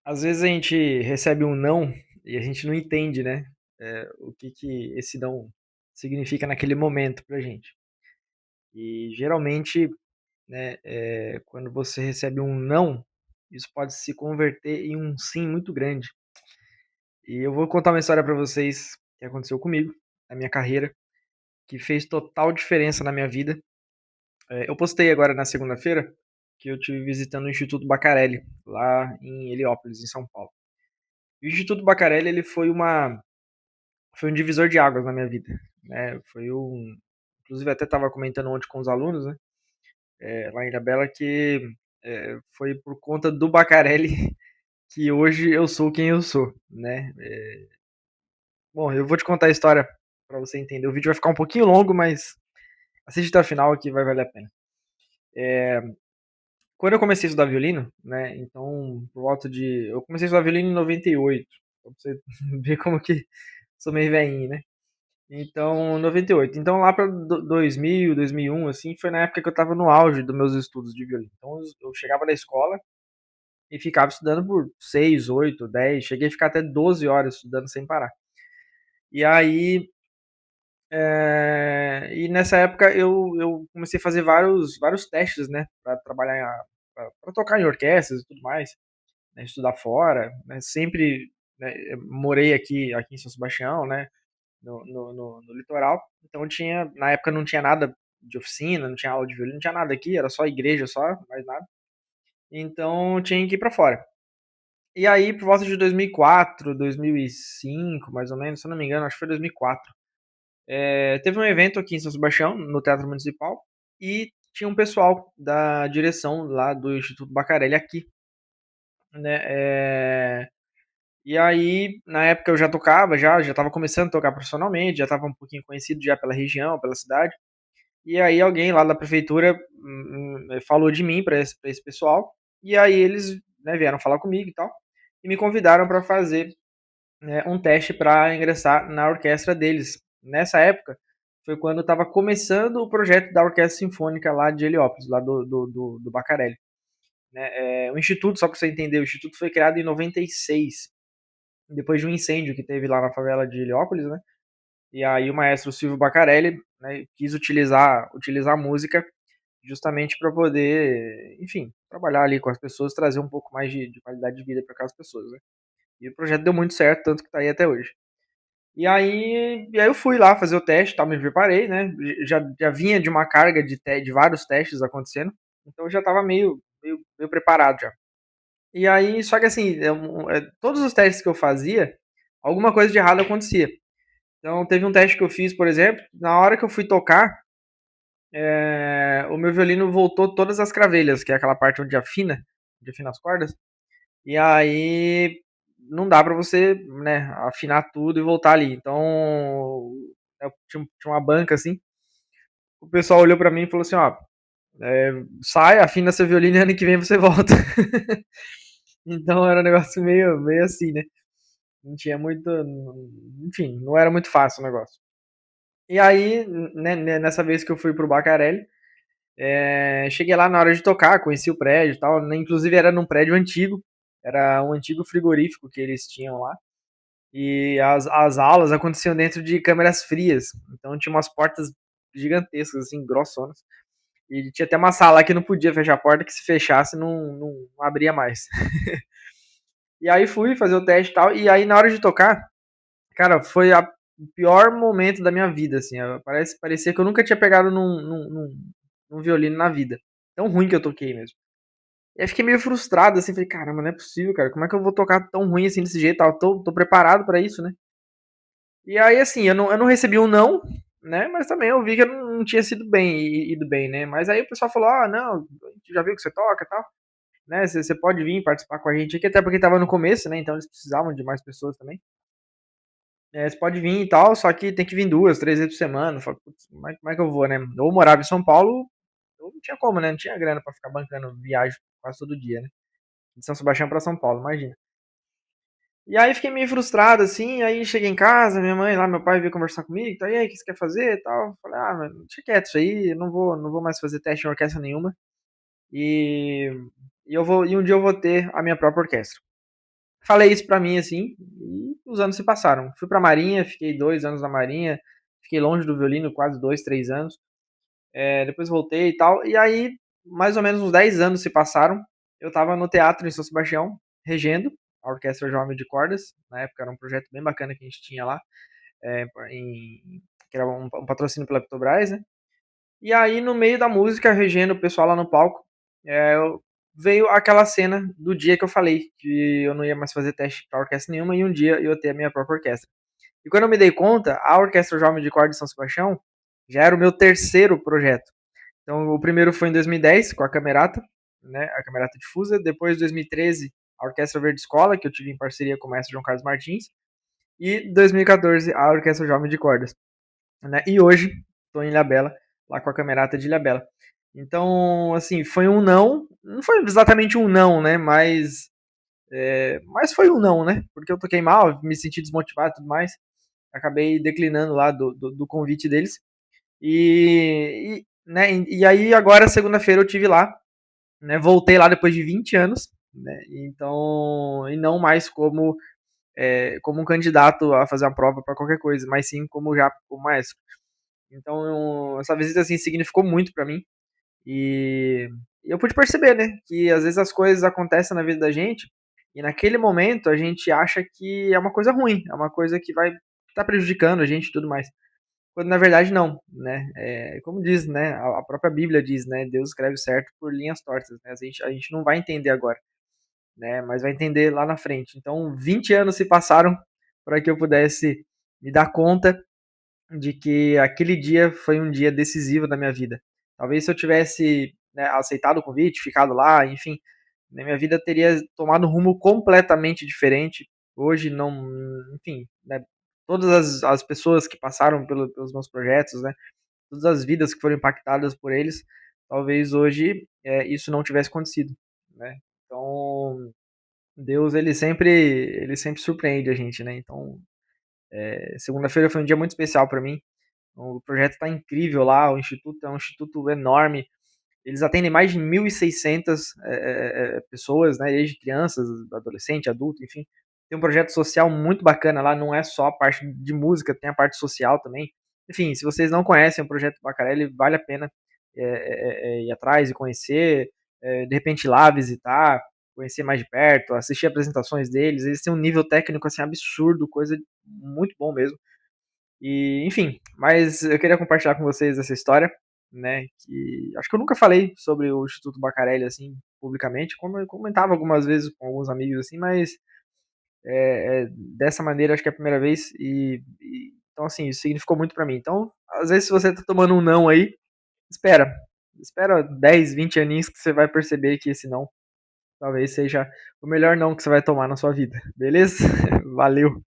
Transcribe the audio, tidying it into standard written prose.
Às vezes a gente recebe um não e a gente não entende, né, o que que esse não significa naquele momento pra gente. E geralmente, né, quando você recebe um não, isso pode se converter em um sim muito grande. E eu vou contar uma história pra vocês que aconteceu comigo, na minha carreira, que fez total diferença na minha vida. Eu postei agora na segunda-feira que eu tive visitando o Instituto Bacarelli, lá em Heliópolis, em São Paulo. E o Instituto Bacarelli, ele foi um divisor de águas na minha vida, né, inclusive até estava comentando ontem com os alunos, né, lá em Ilhabela que, foi por conta do Bacarelli que hoje eu sou quem eu sou, né. Bom, eu vou te contar a história pra você entender, o vídeo vai ficar um pouquinho longo, mas assiste até o final que vai valer a pena. Quando eu comecei a estudar violino, né, então por volta de eu comecei a estudar violino em 98, pra você ver como que sou meio velhinho, né. Então, 98. Então lá para 2000, 2001, assim, foi na época que eu estava no auge dos meus estudos de violino. Então eu chegava da escola e ficava estudando por 6, 8, 10, cheguei a ficar até 12 horas estudando sem parar. E aí, e nessa época eu comecei a fazer vários testes, né, para trabalhar, para tocar em orquestras e tudo mais, né, estudar fora, né, sempre, né, eu morei aqui em São Sebastião, né, no litoral. Então tinha, na época não tinha nada de oficina, não tinha aula de violino, não tinha nada aqui, era só igreja só, mais nada. Então tinha que ir pra fora. E aí, por volta de 2004, 2005, mais ou menos, se eu não me engano, acho que foi 2004, teve um evento aqui em São Sebastião, no Teatro Municipal, e tinha um pessoal da direção lá do Instituto Bacarelli aqui, né? E aí, na época eu já tocava, já estava começando a tocar profissionalmente, já estava um pouquinho conhecido já pela região, pela cidade. E aí alguém lá da prefeitura falou de mim pra esse pessoal, e aí eles, né, vieram falar comigo e tal, e me convidaram para fazer, né, um teste para ingressar na orquestra deles. Nessa época, foi quando estava começando o projeto da Orquestra Sinfônica lá de Heliópolis, lá do Bacarelli. Né? O Instituto, só para você entender, o Instituto foi criado em 96, depois de um incêndio que teve lá na favela de Heliópolis, né? E aí o maestro Silvio Bacarelli, né, quis utilizar a música justamente para poder, enfim, trabalhar ali com as pessoas, trazer um pouco mais de qualidade de vida para aquelas pessoas, né? E o projeto deu muito certo, tanto que está aí até hoje. E aí eu fui lá fazer o teste, tal, me preparei, né? Já vinha de uma carga de vários testes acontecendo, então eu já estava meio preparado já. E aí, só que assim, todos os testes que eu fazia, alguma coisa de errado acontecia. Então teve um teste que eu fiz, por exemplo, na hora que eu fui tocar, o meu violino voltou todas as cravelhas, que é aquela parte onde afina as cordas. E aí não dá pra você, né, afinar tudo e voltar ali. Então tinha uma banca assim. O pessoal olhou pra mim e falou assim: ó, sai, afina seu violino e ano que vem você volta. Então era um negócio meio assim, né? Não tinha muito. Enfim, não era muito fácil o negócio. E aí, né, nessa vez que eu fui pro Bacarelli, cheguei lá na hora de tocar, conheci o prédio e tal, né, inclusive era num prédio antigo, era um antigo frigorífico que eles tinham lá, e as aulas aconteciam dentro de câmeras frias, então tinha umas portas gigantescas, assim, grossonas, e tinha até uma sala que não podia fechar a porta, que se fechasse não abria mais. E aí fui fazer o teste e tal, e aí na hora de tocar, cara, foi o pior momento da minha vida, assim, parecia que eu nunca tinha pegado num violino na vida, tão ruim que eu toquei mesmo. E aí fiquei meio frustrado, assim, falei, caramba, não é possível, cara, como é que eu vou tocar tão ruim assim desse jeito, tal, tô preparado pra isso, né? E aí, assim, eu não recebi um não, né, mas também eu vi que eu não tinha ido bem, né, mas aí o pessoal falou, ah, não, a gente já viu que você toca e tal, né, você pode vir participar com a gente aqui, até porque tava no começo, né, então eles precisavam de mais pessoas também. Você pode vir e tal, só que tem que vir 2, 3 vezes por semana. Eu falei, putz, como é que eu vou, né? Eu morava em São Paulo, eu não tinha como, né? Não tinha grana pra ficar bancando viagem quase todo dia, né? De São Sebastião pra São Paulo, imagina. E aí fiquei meio frustrado, assim, aí cheguei em casa, minha mãe lá, meu pai veio conversar comigo, então, e aí, o que você quer fazer e tal? Eu falei, ah, mano, deixa quieto isso aí, eu não vou mais fazer teste em orquestra nenhuma. E, e um dia eu vou ter a minha própria orquestra. falei isso pra mim, assim, e os anos se passaram. Fui pra Marinha, fiquei 2 anos na Marinha, fiquei longe do violino, quase 2, 3 anos. Depois voltei e tal. E aí, mais ou menos uns 10 anos se passaram. Eu tava no teatro em São Sebastião, regendo a Orquestra Jovem de Cordas. Na época era um projeto bem bacana que a gente tinha lá, que era um patrocínio pela Petrobras, né? E aí, no meio da música, regendo o pessoal lá no palco, veio aquela cena do dia que eu falei que eu não ia mais fazer teste pra orquestra nenhuma e um dia eu ia ter a minha própria orquestra. E quando eu me dei conta, a Orquestra Jovem de Cordas de São Sebastião já era o meu terceiro projeto. Então, o primeiro foi em 2010, com a Camerata, né, a Camerata Difusa. Depois, em 2013, a Orquestra Verde Escola, que eu tive em parceria com o mestre João Carlos Martins. E 2014, a Orquestra Jovem de Cordas. Né? E hoje, estou em Ilhabela, lá com a Camerata de Ilhabela. Então, assim, foi um não foi exatamente um não, né, mas foi um não, né, porque eu toquei mal, me senti desmotivado e tudo mais, acabei declinando lá do convite deles, né, e aí agora, segunda-feira, eu tive lá, né, voltei lá depois de 20 anos, né, então, e não mais como um candidato a fazer uma prova para qualquer coisa, mas sim como já como maestro. Então, essa visita assim significou muito para mim e eu pude perceber, né, que às vezes as coisas acontecem na vida da gente e naquele momento a gente acha que é uma coisa ruim, é uma coisa que vai estar prejudicando a gente e tudo mais. Quando na verdade não, né? Como diz, né? A própria Bíblia diz, né? Deus escreve certo por linhas tortas, né? A gente não vai entender agora, né? Mas vai entender lá na frente. Então, 20 anos se passaram para que eu pudesse me dar conta de que aquele dia foi um dia decisivo da minha vida. Talvez se eu tivesse, né, aceitado o convite, ficado lá, enfim, né, minha vida teria tomado um rumo completamente diferente. Hoje não, enfim, né, todas as pessoas que passaram pelos meus projetos, né, todas as vidas que foram impactadas por eles, talvez hoje isso não tivesse acontecido, né? Então Deus ele sempre surpreende a gente, né? Então segunda-feira foi um dia muito especial para mim. O projeto está incrível lá, o instituto é um instituto enorme. Eles atendem mais de 1.600 pessoas, né, desde crianças, adolescente, adulto, enfim. Tem um projeto social muito bacana lá, não é só a parte de música, tem a parte social também. Enfim, se vocês não conhecem o Projeto Bacarelli, vale a pena ir atrás e conhecer, de repente ir lá visitar, conhecer mais de perto, assistir apresentações deles. Eles têm um nível técnico assim absurdo, coisa muito bom mesmo. E, enfim, mas eu queria compartilhar com vocês essa história, né? Que acho que eu nunca falei sobre o Instituto Bacarelli assim publicamente, como eu comentava algumas vezes com alguns amigos assim, mas dessa maneira acho que é a primeira vez então assim, isso significou muito pra mim. Então, às vezes se você tá tomando um não aí, espera, espera 10, 20 aninhos que você vai perceber que esse não talvez seja o melhor não que você vai tomar na sua vida, beleza? Valeu.